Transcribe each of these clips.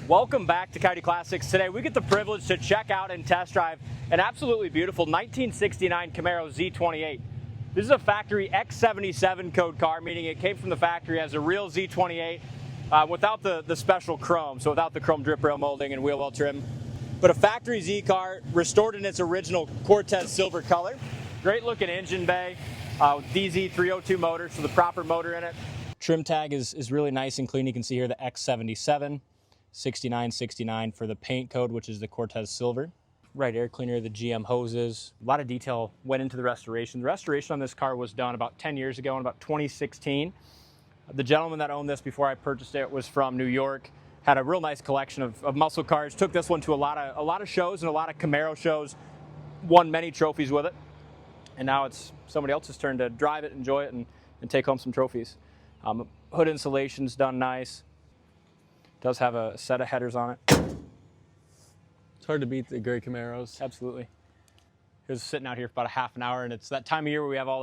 Welcome back to Coyote Classics. Today we get the privilege to check out and test drive an absolutely beautiful 1969 Camaro Z28. This is a factory X77 code car, meaning it came from the factory as a real Z28 without the special chrome, so without the chrome drip rail molding and wheel well trim. But a factory Z car restored in its original Cortez Silver color. Great looking engine bay with DZ302 motor, so the proper motor in it. Trim tag is really nice and clean. You can see here the X77. 6969 for the paint code, which is the Cortez Silver. Right air cleaner, the GM hoses. A lot of detail went into the restoration. The restoration on this car was done about 10 years ago in about 2016. The gentleman that owned this before I purchased it was from New York, had a real nice collection of muscle cars, took this one to a lot of shows and a lot of Camaro shows, won many trophies with it. And now it's somebody else's turn to drive it, enjoy it, and take home some trophies. Hood insulation's done nice. Does have a set of headers on it. It's hard to beat the gray Camaros. Absolutely. It was sitting out here for about a half an hour, and it's that time of year where we have all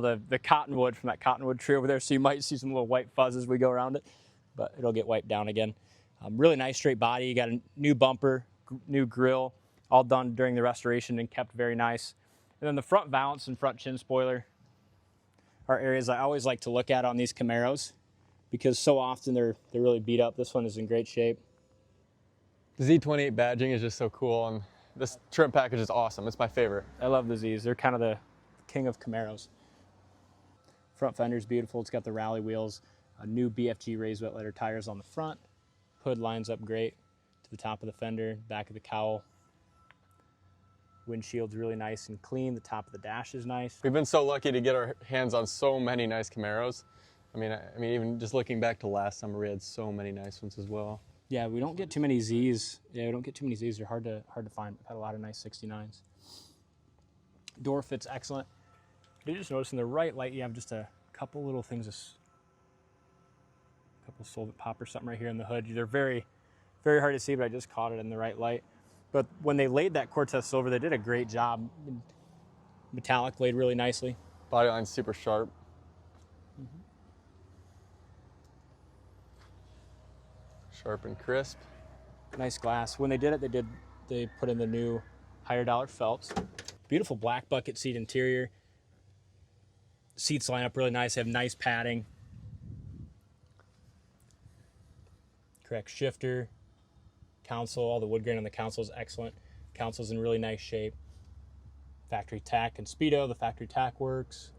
the cottonwood from that cottonwood tree over there, so you might see some little white fuzz as we go around it, but it'll get wiped down again. Really nice straight body. You got a new bumper, new grille, all done during the restoration and kept very nice. And then the front valance and front chin spoiler are areas I always like to look at on these Camaros, because so often they're really beat up. This one is in great shape. The Z28 badging is just so cool, and this trim package is awesome. It's my favorite. I love the Zs. They're kind of the king of Camaros. Front fender's beautiful. It's got the rally wheels, new BFG raised wet letter tires on the front. Hood lines up great to the top of the fender, back of the cowl. Windshield's really nice and clean. The top of the dash is nice. We've been so lucky to get our hands on so many nice Camaros. I mean, even just looking back to last summer, we had so many nice ones as well. Yeah, we don't get too many Zs. Yeah, we don't get too many Zs. They're hard to find. We've had a lot of nice 69s. Door fits excellent. I did just notice in the right light, you have just a couple little things, a couple solvent pop or something right here in the hood. They're very, very hard to see, but I just caught it in the right light. But when they laid that Cortez Silver, they did a great job. Metallic laid really nicely. Body line's super sharp. Sharp and crisp. Nice glass. When they did it, they put in the new higher dollar felts. Beautiful black bucket seat interior. Seats line up really nice. They have nice padding. Correct shifter. Console, all the wood grain on the console is excellent. Console's in really nice shape. Factory tack and speedo. The factory tack works.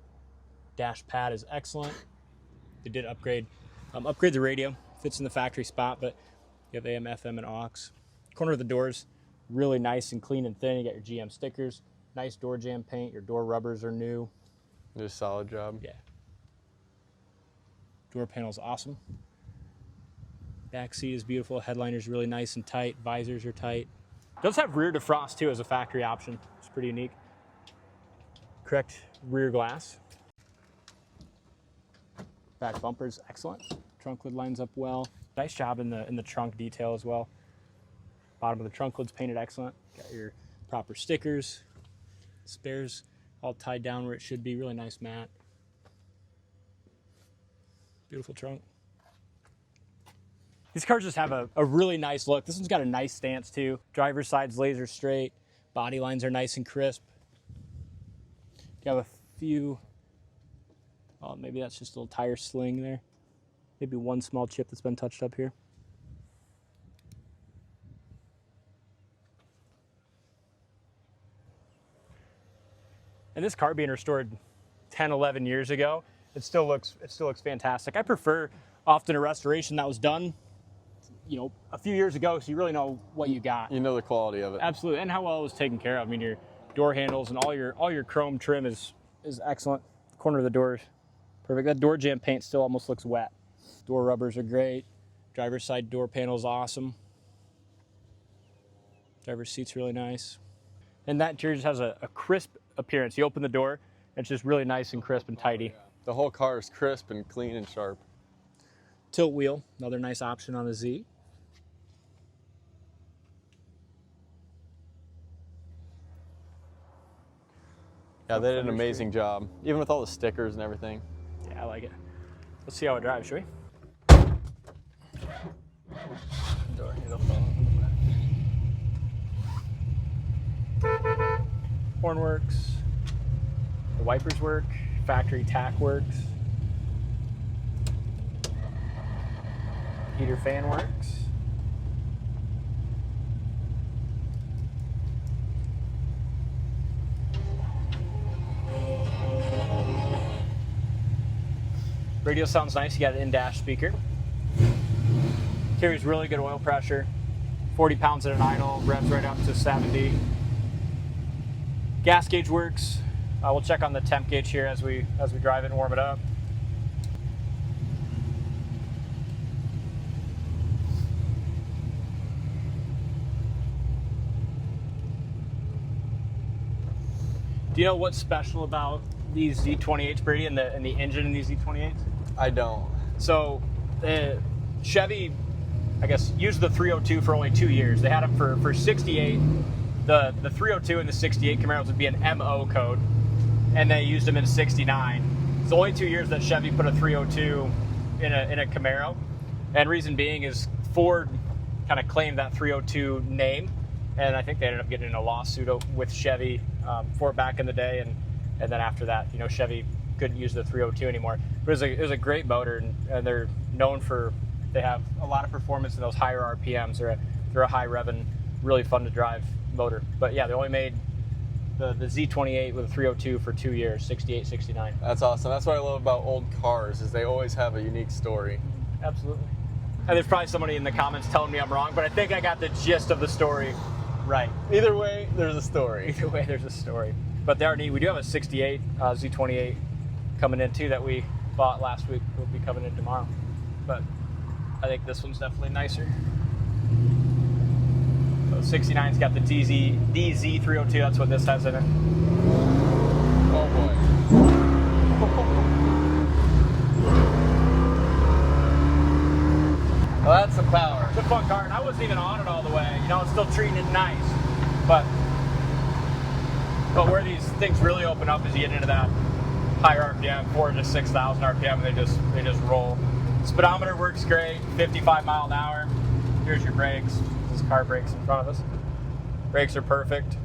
Dash pad is excellent. They did upgrade the radio. Fits in the factory spot, but you have AM, FM, and aux. Corner of the doors, really nice and clean and thin. You got your GM stickers, nice door jamb paint. Your door rubbers are new. Did a solid job. Yeah. Door panel's awesome. Back seat is beautiful. Headliner's really nice and tight. Visors are tight. Does have rear defrost too as a factory option. It's pretty unique. Correct rear glass. Back bumper's excellent. Trunk lid lines up well. Nice job in the trunk detail as well. Bottom of the trunk lid's painted excellent. Got your proper stickers. Spares all tied down where it should be. Really nice mat. Beautiful trunk. These cars just have a really nice look. This one's got a nice stance too. Driver's side's laser straight. Body lines are nice and crisp. You have a few, oh, maybe that's just a little tire sling there. Maybe one small chip that's been touched up here. And this car being restored 10, 11 years ago, it still looks fantastic. I prefer often a restoration that was done, you know, a few years ago, so you really know what you got. You know the quality of it. Absolutely, and how well it was taken care of. I mean, your door handles and all your chrome trim is excellent. The corner of the door, perfect. That door jamb paint still almost looks wet. Door rubbers are great. Driver's side door panel is awesome. Driver's seat's really nice. And that interior just has a crisp appearance. You open the door, it's just really nice and crisp and tidy. The whole car is crisp and clean and sharp. Tilt wheel, another nice option on the Z. Yeah, they did an amazing job, even with all the stickers and everything. Yeah, I like it. Let's see how it drives, shall we? Door. horn works. The wipers work. Factory tack works. Heater fan works. Radio sounds nice. You got an in-dash speaker. Carries really good oil pressure. 40 pounds at an idle, revs right up to 70. Gas gauge works. We'll check on the temp gauge here as we drive it and warm it up. Do you know what's special about these Z28s, Brady, and the engine in these Z28s? I don't. So Chevy, I guess, used the 302 for only 2 years. They had them for 68. The 302 and the 68 Camaros would be an MO code, and they used them in 69. It's only 2 years that Chevy put a 302 in a Camaro, and reason being is Ford kind of claimed that 302 name, and I think they ended up getting in a lawsuit with Chevy for it back in the day, and then after that, you know, Chevy couldn't use the 302 anymore. But it was a great motor, and they're known for, they have a lot of performance in those higher RPMs. They're a high revving, really fun to drive motor. But yeah, they only made the Z28 with a 302 for 2 years, 68, 69. That's awesome. That's what I love about old cars, is they always have a unique story. Absolutely. And there's probably somebody in the comments telling me I'm wrong, but I think I got the gist of the story right. Either way, there's a story. Either way, there's a story. But they are neat. We do have a 68 Z28 coming in too that we bought last week. Will be coming in tomorrow. But I think this one's definitely nicer. So 69's got the DZ302. That's what this has in it. Oh boy. Well, that's the power. It's a fun car, and I wasn't even on it all the way. You know, it's still treating it nice. But where these things really open up is you get into that higher RPM, 4,000 to 6,000 RPM, and they just roll. Speedometer works great, 55 mile an hour. Here's your brakes. This car brakes in front of us. Brakes are perfect.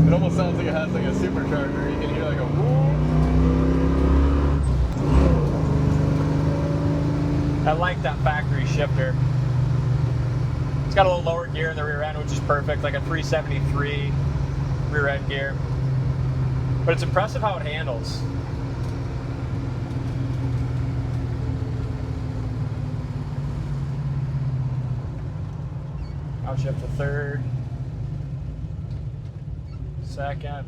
It almost sounds like it has like a supercharger. You can hear like a whoop. I like that factory shifter. It's got a little lower gear in the rear end, which is perfect, like a 373 rear end gear. But it's impressive how it handles. I'll shift to third, second,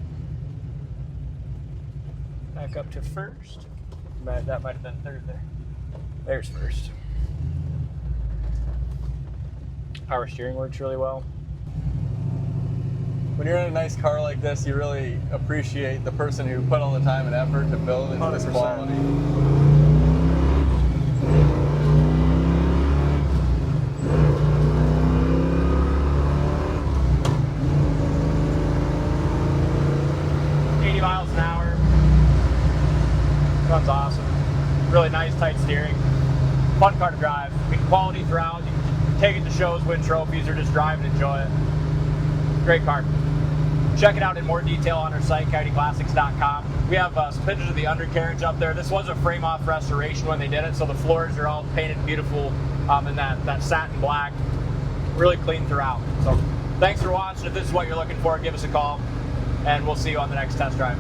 back up to first. That might have been third there. There's first. Power steering works really well. When you're in a nice car like this, you really appreciate the person who put all the time and effort to build into this 100%. quality. Miles an hour. Runs awesome. Really nice, tight steering. Fun car to drive. I mean, quality throughout. You can take it to shows, win trophies, or just drive and enjoy it. Great car. Check it out in more detail on our site, coyoteclassics.com. We have some pictures of the undercarriage up there. This was a frame-off restoration when they did it, so the floors are all painted beautiful in that satin black. Really clean throughout. So thanks for watching. If this is what you're looking for, give us a call, and we'll see you on the next test drive.